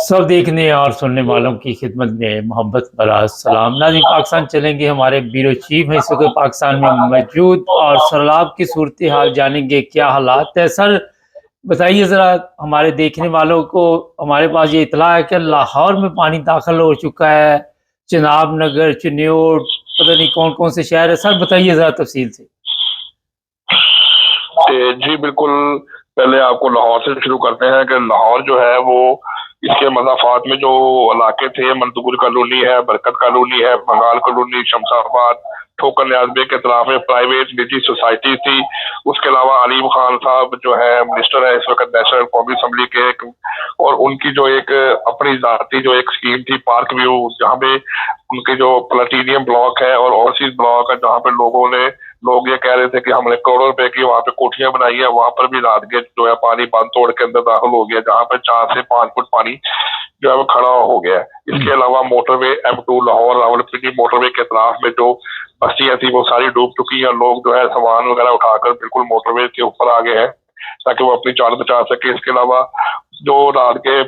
सब देखने और सुनने वालों की खिदमत में मोहब्बत भरा सलाम। नाज़रीन, पाकिस्तान चलेंगे, हमारे ब्यूरो चीफ हैं इस वक्त पाकिस्तान में मौजूद, और सैलाब की सूरत हाल जानेंगे, क्या हालात है। सर बताइए ज़रा हमारे देखने वालों को। हमारे पास ये इतला है कि लाहौर में पानी दाखिल हो चुका है, चिनाब नगर, चिन्योट, पता नहीं कौन कौन से शहर है। सर बताइए ज़रा तफसील से। जी बिल्कुल। पहले आपको लाहौर से शुरू करते हैं कि लाहौर जो है वो इसके मज़ाफ़ात में जो इलाके थे, मंतूर कॉलोनी है, बरकत कॉलोनी है, बंगाल कॉलोनी, शमशाबाद, ठोकर न्याज़बे के तरफ में प्राइवेट निजी सोसाइटी थी। उसके अलावा अलीम खान साहब जो है मिनिस्टर है इस वक्त नेशनल कौमी असम्बली के एक, और उनकी जो एक अपनी जाती जो एक स्कीम थी पार्क व्यू, जहाँ पे उनके जो प्लेटिनियम ब्लॉक है और ओवरसीज ब्लॉक है, जहाँ पे लोग ये कह रहे थे कि हमने करोड़ों रुपए की वहाँ पे कोठियां बनाई है, वहां पर भी रात के जो है पानी बांध तोड़ के अंदर दाखिल हो गया, जहाँ पे 4 से 5 फुट पानी जो है वो खड़ा हो गया है। इसके अलावा motorway M2 Lahore Rawalpindi motorway के तरफ में जो बस्तियां थी वो सारी डूब चुकी हैं। लोग जो है सामान वगैरह उठाकर बिल्कुल मोटरवे के ऊपर आ गए हैं ताकि वो अपनी जान बचा सके। इसके अलावा जो रात के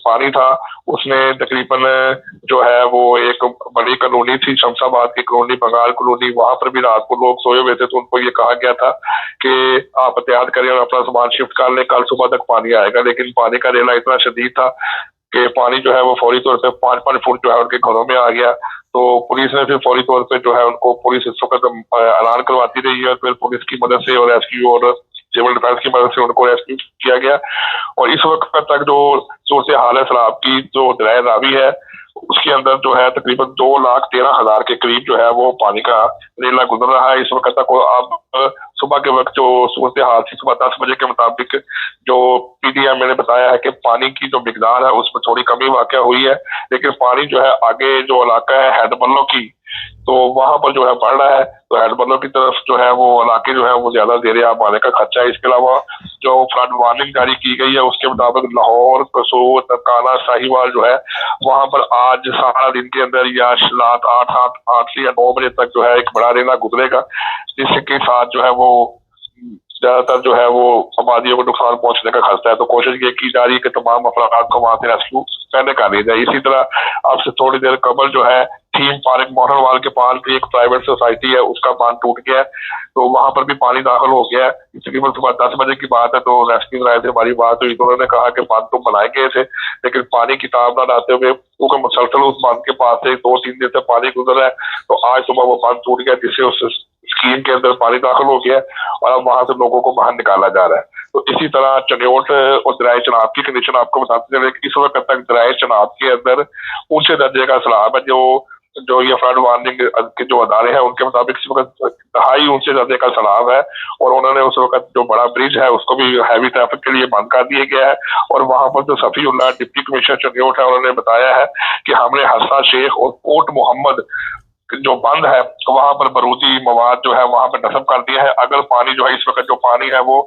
पानी था उसने तकरीबन जो है वो एक बड़ी कॉलोनी थी, शमशाबाद की कॉलोनी, बंगाल कॉलोनी, वहां पर भी रात को लोग सोए हुए थे, तो उनको ये कहा गया था कि आप एहतियात करें और अपना सामान शिफ्ट कर लें, कल सुबह तक पानी आएगा। लेकिन पानी का रेला इतना शदीद था कि पानी जो है वो फौरी तौर पे 5-5 फुट जो है उनके घरों में आ गया। तो पुलिस ने फिर फौरी तौर पे जो है उनको, पुलिस इस वक्त ऐलान करवाती रही है, फिर पुलिस की मदद से और रेस्क्यू और सिविल डिफेंस की मदद से उनको रेस्क्यू किया गया। और इस वक्त तक जो सूरत हाल है सैलाब की, जो दरिया रावी है उसके अंदर जो है तकरीबन 2,13,000 के करीब जो है वो पानी का रेला गुजर रहा है इस वक्त तक। अब सुबह के वक्त जो सूरत हाल थी सुबह 10 बजे के मुताबिक, जो PDM ने बताया है कि पानी की जो मिकदार है उसमें थोड़ी कमी वाक़या हुई है, लेकिन पानी जो है आगे जो इलाका है हैदबल्लो की, तो वहां पर जो है बढ़ रहा है। तो हैदबल्लो की तरफ जो है वो इलाके जो है वो ज्यादा जेर आब आने का खर्चा है। इसके अलावा जो फ्लड वार्निंग जारी की गई है उसके मुताबिक लाहौर, कसूर, ननकाना, साहिवाल जो है वहां पर आज सारा दिन के अंदर या रात 8 से या 9 बजे तक जो है एक बड़ा रेला गुजरेगा, जिसके साथ जो है वो ज्यादातर जो है वो आबादियों को नुकसान पहुंचने का खतरा है। तो कोशिश ये की जा रही है कि तमाम अफराद को वहां से रेस्क्यू पहले कर लिया जाए। इसी तरह अब से थोड़ी देर कबल जो है थीम पार्क मोहनवाल के पास भी एक प्राइवेट सोसाइटी है, उसका बांध टूट गया है, तो वहां पर भी पानी दाखिल हो गया है। तकरीबन सुबह 10 बजे की बात है, तो रेस्क्यू ड्राइव से हमारी बात हुई तो उन्होंने कहा कि बांध तो बनाए गए थे, लेकिन पानी की ताब न आते हुए क्योंकि मुसलसल उस बांध के पास से 2-3 दिन से पानी गुजर रहा है, तो आज सुबह वो बांध टूट गया, जिससे उस स्कीम के अंदर पानी दाखिल हो गया और अब वहां से लोगों को बाहर निकाला जा रहा है। तो इसी तरह चन्योट और दरिया चनाब की कंडीशन आपको बताते चले कि इस वक्त तक दरिया चनाब के अंदर ऊंचे दर्जे का सैलाब है। जो ये फ्लड वार्निंग के जो अदारे हैं उनके मुताबिक इस वक्त दहाई ऊंचे दर्जे का सैलाब है, और उन्होंने उस वक्त जो बड़ा ब्रिज है उसको भी हैवी ट्रैफिक के लिए बंद कर दिया गया है। और वहां पर जो सफीउल्लाह डिप्टी कमिश्नर चन्योट है उन्होंने बताया है कि हमने हरसा शेख और कोट मोहम्मद जो बंद है वहां पर बारूदी मवाद जो है वहां पर नस्ब कर दिया है। अगर पानी जो है इस वक्त जो पानी है वो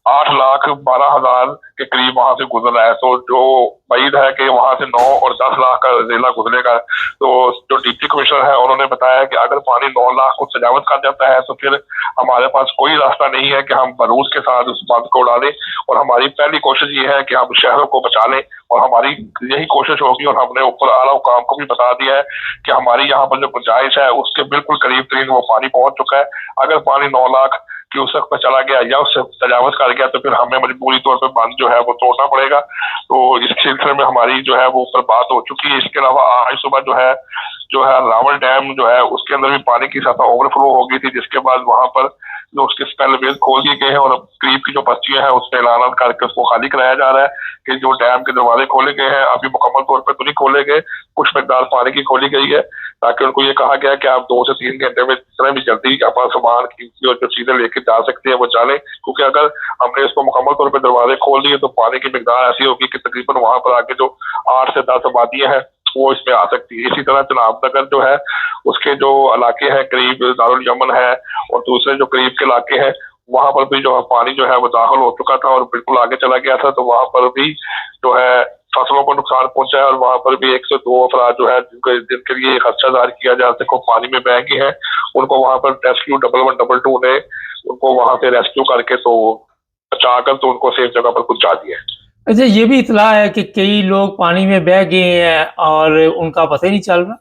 8,12,000 के करीब वहां से गुजर रहा है, तो जो उम्मीद है कि वहां से 9 और 10 लाख का जिला गुजरेगा। तो जो डिप्टी कमिश्नर है उन्होंने बताया कि अगर पानी 9 लाख को तजावज कर जाता है तो फिर हमारे पास कोई रास्ता नहीं है कि हम बारूद के साथ उस बांध को उड़ा दें, और हमारी पहली कोशिश ये है कि हम शहरों को बचा लें, और हमारी यही कोशिश होगी। और हमने ऊपर आला हुकाम को भी बता दिया है कि हमारी यहाँ पर जो गुंजाइश है उसके बिल्कुल करीब तरीन वो पानी पहुंच चुका है। अगर पानी 9 लाख क्यूसेक पर चला गया या उससे तजावज कर गया तो फिर हमें मजबूरी तौर पर बंद जो है वो तोड़ना पड़ेगा। तो इस सिलसिले में हमारी जो है वो ऊपर बात हो चुकी है। इसके अलावा आज सुबह जो है रावल डैम जो है उसके अंदर भी पानी की सतह ओवरफ्लो हो गई थी, जिसके बाद वहां पर जो उसके स्पेल वेल खोल दिए गए हैं और करीब की जो बस्तियां हैं उस पर ऐलान करके उसको खाली कराया जा रहा है कि जो डैम के दरवाजे खोले गए हैं अभी मुकम्मल तौर पर तो नहीं खोले गए, कुछ मकदार पानी की खोली गई है, ताकि उनको ये कहा गया कि आप 2 से 3 घंटे में जितना भी जल्दी अपना सामान की जो चीजें लेके जा सकते हैं वो जाने, क्योंकि अगर हमने इसको मुकम्मल तौर पर दरवाजे खोल दिए तो पानी की मकदार ऐसी होगी कि तकरीबन वहां पर आके जो 8 से 10 आबादियां हैं वो इसमें आ सकती है। इसी तरह चनाब नगर जो है उसके जो इलाके हैं करीब दारुल यमन है और दूसरे जो करीब के इलाके हैं वहां पर भी जो है पानी जो है वो दाखिल हो चुका था और बिल्कुल आगे चला गया था, तो वहां पर भी जो है फसलों को नुकसान पहुंचा है। और वहां पर भी 102 अफराद जो है जिनके लिए खर्चा जाहिर किया जा सके पानी में बह गए हैं, उनको वहां पर रेस्क्यू 1122 ने उनको वहां से रेस्क्यू करके तो बचा कर तो उनको सेफ जगह पर पहुंचा दिया है। अच्छा, ये भी इत्तला है कि कई लोग पानी में बह गए हैं और उनका पता ही नहीं चल रहा।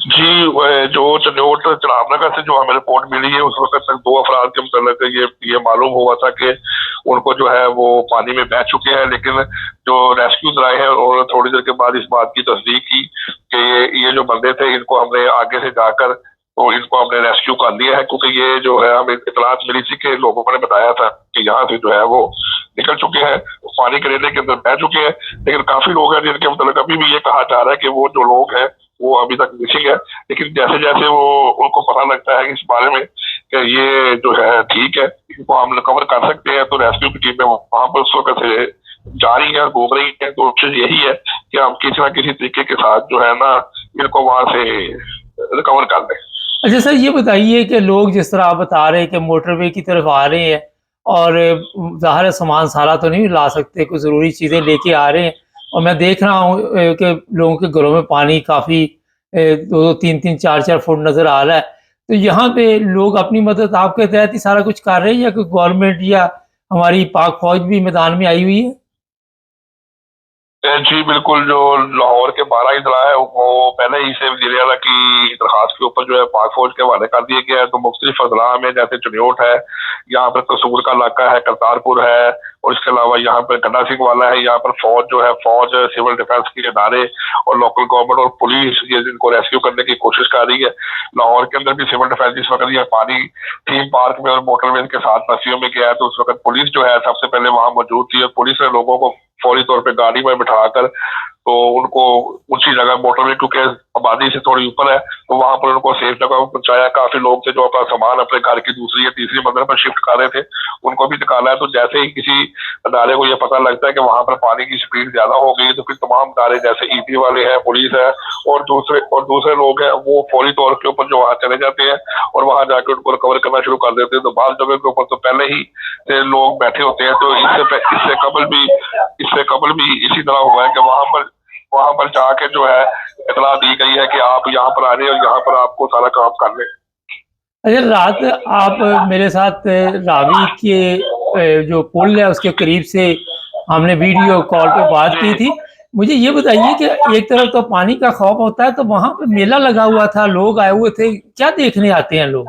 जी, जो चंडोट चनाबनगर से जो हमें रिपोर्ट मिली है, उस वक्त तक 2 अफराद के मतलब ये मालूम हुआ था कि उनको जो है वो पानी में बह चुके हैं, लेकिन जो रेस्क्यूज आए हैं और थोड़ी देर के बाद इस बात की तस्दीक की कि ये जो बंदे थे इनको हमने आगे से जाकर तो इनको हमने रेस्क्यू कर लिया है, क्योंकि ये जो है हमें इतलात मिली थी कि लोगों ने बताया था कि यहाँ से जो है वो निकल चुके हैं, पानी के रेले के अंदर बह चुके हैं। लेकिन काफी लोग हैं जिनके मतलब अभी भी ये कहा जा रहा है कि वो जो लोग हैं वो अभी तक मिसिंग है। लेकिन जैसे जैसे वो उनको पता लगता है इस बारे में कि ये जो है ठीक है, इनको हम रिकवर कर सकते हैं, तो रेस्क्यू की टीमें वहां पर उस वक्त से जा रही है, घूम रही है। तो कोशिश यही है कि हम किसी ना किसी तरीके के साथ जो है ना इनको वहां से रिकवर कर दें। अच्छा सर, ये बताइए कि लोग जिस तरह आप बता रहे हैं कि मोटरवे की तरफ आ रहे हैं और ज़ाहिर है सामान सारा तो नहीं ला सकते, कुछ ज़रूरी चीज़ें लेके आ रहे हैं और मैं देख रहा हूँ कि लोगों के घरों में पानी काफ़ी 2-2 3-3 4-4 फुट नज़र आ रहा है। तो यहाँ पे लोग अपनी मदद आपके तहत ही सारा कुछ कर रहे हैं या कोई गवर्नमेंट या हमारी पाक फ़ौज भी मैदान में आई हुई है? जी बिल्कुल, जो लाहौर के 12 अजला है वो पहले ही से वज़ीर आला की दरखास्त के ऊपर जो है पाक फौज के हवाले कर दिए गया है। तो मुख्तलिफ अजला में जैसे चन्योट है, यहाँ पर कसूर का इलाका है, करतारपुर है, और इसके अलावा यहाँ पर गन्ना सिंह वाला है। यहाँ पर फौज जो है, फौज सिविल डिफेंस के इदारे और लोकल गवर्नमेंट और पुलिस ये जिनको रेस्क्यू करने की कोशिश कर रही है। लाहौर के अंदर भी सिविल डिफेंस इस वक्त ये पानी थीम पार्क में और मोटरवे के साथ बस्तियों में गया है, तो उस वक्त पुलिस जो है सबसे पहले वहां मौजूद थी और पुलिस ने लोगों को फौरी तौर पे गाड़ी में बिठाकर तो उनको ऊंची जगह मोटरवे, क्योंकि आबादी से थोड़ी ऊपर है, तो वहां पर उनको सेफ जगह पर पहुंचाया। काफी लोग थे जो अपना सामान अपने घर की दूसरी या तीसरी मंजिल पर शिफ्ट कर रहे थे, उनको भी निकाला है। तो जैसे ही किसी अदारे को यह पता लगता है कि वहां पर पानी की स्पीड ज्यादा हो गई, तो फिर तमाम अदारे जैसे ईपी वाले हैं, पुलिस है और दूसरे लोग हैं, वो फौरी तौर के ऊपर जो वहां चले जाते हैं और वहां जाकर उनको रिकवर करना शुरू कर देते हैं। तो बाल जगह के ऊपर तो पहले ही से लोग बैठे होते हैं, तो इससे कबल भी इसी तरह हुआ है कि वहां पर जाके जो है इतला दी गई है कि आप यहाँ पर आ रहे और यहाँ पर आपको सारा काम कर लें। अच्छा, रात आप मेरे साथ रावी के जो पुल है उसके करीब से हमने वीडियो कॉल पे बात की थी। मुझे ये बताइए कि एक तरफ तो पानी का खौफ होता है, तो वहां पे मेला लगा हुआ था, लोग आए हुए थे, क्या देखने आते हैं लोग?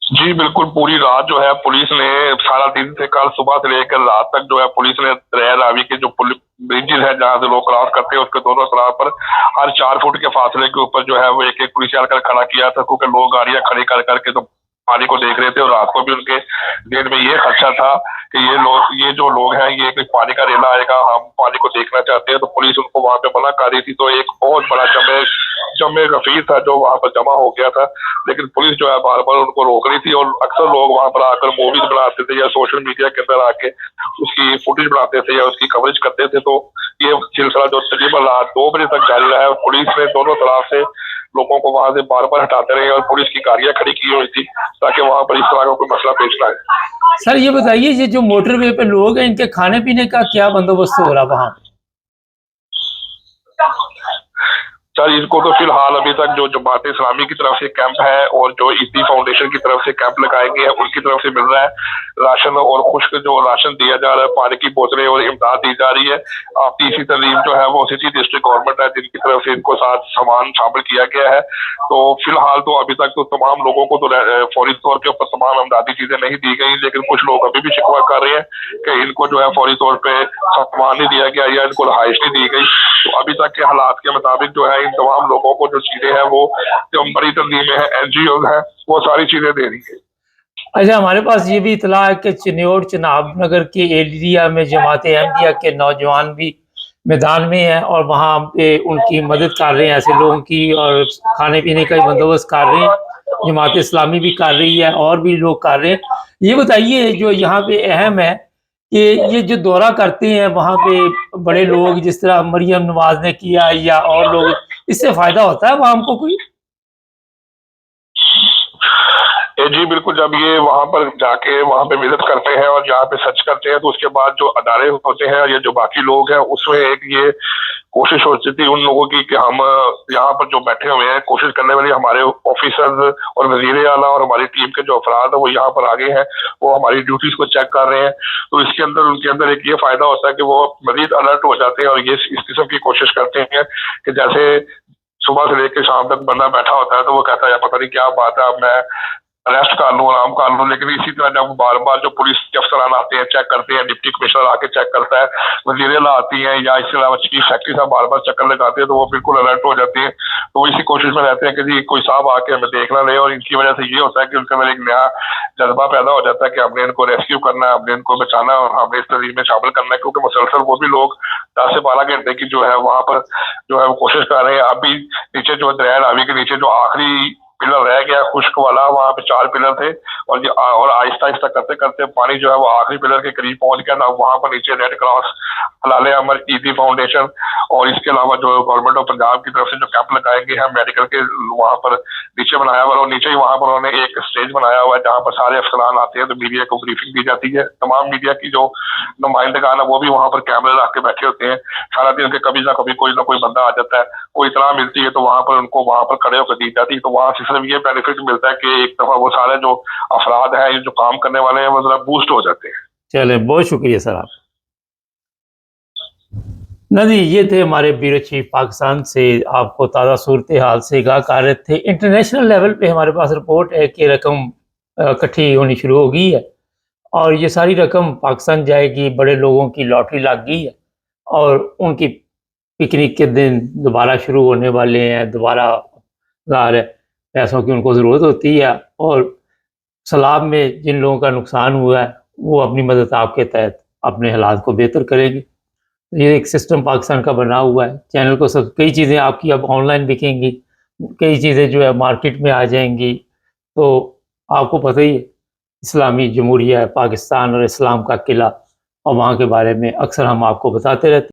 जी बिल्कुल, पूरी रात जो है पुलिस ने सारा दिन से कल सुबह से लेकर रात तक जो है पुलिस ने दरिया रावी के जो ब्रिजेस है जहाँ से लोग क्रॉस करते हैं उसके दोनों तरफ पर हर 4 फुट के फासले के ऊपर जो है वो एक एक पुलिस आकर खड़ा किया था, क्योंकि लोग गाड़ियां खड़ी कर करके तो पानी को देख रहे थे और रात को भी उनके दिल में ये खदशा था कि ये जो लोग हैं ये कोई पानी का रेला आएगा, हम पानी को देखना चाहते हैं। तो पुलिस उनको वहां पे मना कर रही थी, तो एक बहुत बड़ा जमे गफीर था जो वहां पर जमा हो गया था। लेकिन पुलिस जो है बार बार उनको रोक रही थी और अक्सर लोग वहां पर आकर मूवीज बनाते थे या सोशल मीडिया के अंदर आके उसकी फुटेज बनाते थे या उसकी कवरेज करते थे। तो ये सिलसिला जो तकरीबन रात 2 बजे तक जारी रहा है और पुलिस ने दोनों तरफ से लोगों को वहां से बार बार हटाते रहे और पुलिस की गाड़ियां खड़ी की हुई थी ताकि वहां पर इस तरह का कोई मसला पेश ना आए। सर ये बताइए, ये जो मोटरवे पे लोग हैं इनके खाने पीने का क्या बंदोबस्त हो रहा वहां? सर इनको तो फिलहाल अभी तक जो जमात इस्लामी की तरफ से कैंप है और जो ईदी फाउंडेशन की तरफ से कैंप लगाए गए हैं उनकी तरफ से मिल रहा है राशन और खुश्क जो राशन दिया जा रहा है, पानी की बोतलें और इमदाद दी जा रही है। तीसरी तरलीम जो है वो सिटी डिस्ट्रिक्ट गवर्नमेंट है जिनकी तरफ से इनको साथ सामान शामिल किया गया है। तो फिलहाल तो अभी तक तो तमाम लोगों को तो फौरी तौर के ऊपर तमाम इमदादी चीजें नहीं दी गई, लेकिन कुछ लोग अभी भी शिकवा कर रहे हैं कि इनको जो है फौरी तौर पे सामान नहीं दिया गया या इनको रहाइश नहीं दी गई। तो अभी तक के हालात के मुताबिक जो है इन तमाम लोगों को जो चीजें हैं वो जो बड़ी तंजीमें हैं, एनजीओ है, वो सारी चीजें दे रही है। अच्छा, हमारे पास ये भी इतला है कि चिन्नौर चिनाब नगर के एरिया में जमात अहमदिया के नौजवान भी मैदान में हैं और वहाँ पे उनकी मदद कर रहे हैं ऐसे लोगों की, और खाने पीने का भी बंदोबस्त कर रहे हैं। जमात इस्लामी भी कर रही है और भी लोग कर रहे हैं। ये बताइए, जो यहाँ पे अहम है कि ये जो दौरा करते हैं वहाँ पे बड़े लोग, जिस तरह मरियम नवाज ने किया या और लोग, इससे फायदा होता है वहाँ हमको कोई? जी बिल्कुल, जब ये वहाँ पर जाके वहाँ पे विजिट करते हैं और यहाँ पे सर्च करते हैं, तो उसके बाद जो अदारे होते हैं या जो बाकी लोग हैं, उसमें एक ये कोशिश होती थी उन लोगों की कि हम यहाँ पर जो बैठे हुए हैं, कोशिश करने वाले हमारे ऑफिसर्स और वजीर आला और हमारी टीम के जो अफराद है वो यहाँ पर आगे हैं, वो हमारी ड्यूटीज को चेक कर रहे हैं। तो इसके अंदर उनके अंदर एक ये फायदा होता है कि वो मजीद अलर्ट हो जाते हैं और ये इस किस्म की कोशिश करते हैं कि जैसे सुबह से लेकर शाम तक बंदा बैठा होता है तो वो कहता है पता नहीं क्या बात है, अब मैं अरेस्ट कर लूँ, आराम कर लूँ। लेकिन इसी तरह जब बार बार जो पुलिस के अफसरान आते हैं, चेक करते हैं, डिप्टी कमिश्नर आके चेक करता है, वजीरेला आती हैं या इसके अलावा चीफ सेक्रेटरी साहब बार बार चक्कर लगाते हैं, तो वो बिल्कुल अलर्ट हो जाते हैं। तो वो इसी कोशिश में रहते हैं कि जी कोई साहब आके हमें देख ना ले, और इनकी वजह से ये होता है कि उनके अंदर एक नया जज्बा पैदा हो जाता है कि हमने इनको रेस्क्यू करना है, हमने इनको बचाना है और हमें इस तरीके में शामिल करना है, क्योंकि मुसलसल वो भी लोग 10 से 12 घंटे की जो है वहां पर जो है वो कोशिश कर रहे हैं। अभी नीचे जो दरिया रावी के नीचे जो आखिरी पिलर रह गया खुश्क वाला, वहां पे 4 पिलर थे और आहिस्ता आहिस्ता करते करते पानी जो है वो आखिरी पिलर के करीब पहुंच गया ना। वहां पर नीचे रेड क्रॉस, हलाले अमर, ईदी फाउंडेशन और इसके अलावा जो गवर्नमेंट ऑफ पंजाब की तरफ से जो कैंप लगाए गए हैं मेडिकल के, वहां पर नीचे बनाया हुआ, और नीचे ही वहां पर उन्होंने एक स्टेज बनाया हुआ है जहां पर सारे अफसरान आते हैं, तो मीडिया को ब्रीफिंग दी जाती है। तमाम मीडिया की जो नुमाइंदगान है वो भी वहां पर कैमरे रख के बैठे होते हैं। सारा दिन उनके कभी ना कोई बंदा आ जाता है, कोई इतला मिलती है तो वहां पर उनको वहां पर खड़े होकर दी जाती है। तो वहां से सिर्फ ये बेनिफिट मिलता है कि एक दफा वो सारे जो अफराद हैं, जो काम करने वाले हैं, वो जरा बूस्ट हो जाते हैं। चले, बहुत शुक्रिया सर आप। ना जी, ये थे हमारे ब्यूरो चीफ पाकिस्तान से, आपको ताज़ा सूरत हाल से आगाह कर रहे थे। इंटरनेशनल लेवल पे हमारे पास रिपोर्ट है कि रकम इकट्ठी होनी शुरू हो गई है और ये सारी रकम पाकिस्तान जाएगी। बड़े लोगों की लॉटरी लग गई है और उनकी पिकनिक के दिन दोबारा शुरू होने वाले हैं। दोबारा ज़ाहिर है पैसों की उनको ज़रूरत होती है और सैलाब में जिन लोगों का नुकसान हुआ है वो अपनी मदद आपके तहत अपने हालात को बेहतर करेंगे। ये एक सिस्टम पाकिस्तान का बना हुआ है। चैनल को सब कई चीज़ें आपकी अब ऑनलाइन बिकेंगी, कई चीज़ें जो है मार्केट में आ जाएंगी। तो आपको पता ही है इस्लामी जमहूरिया पाकिस्तान और इस्लाम का किला और वहाँ के बारे में अक्सर हम आपको बताते रहते हैं।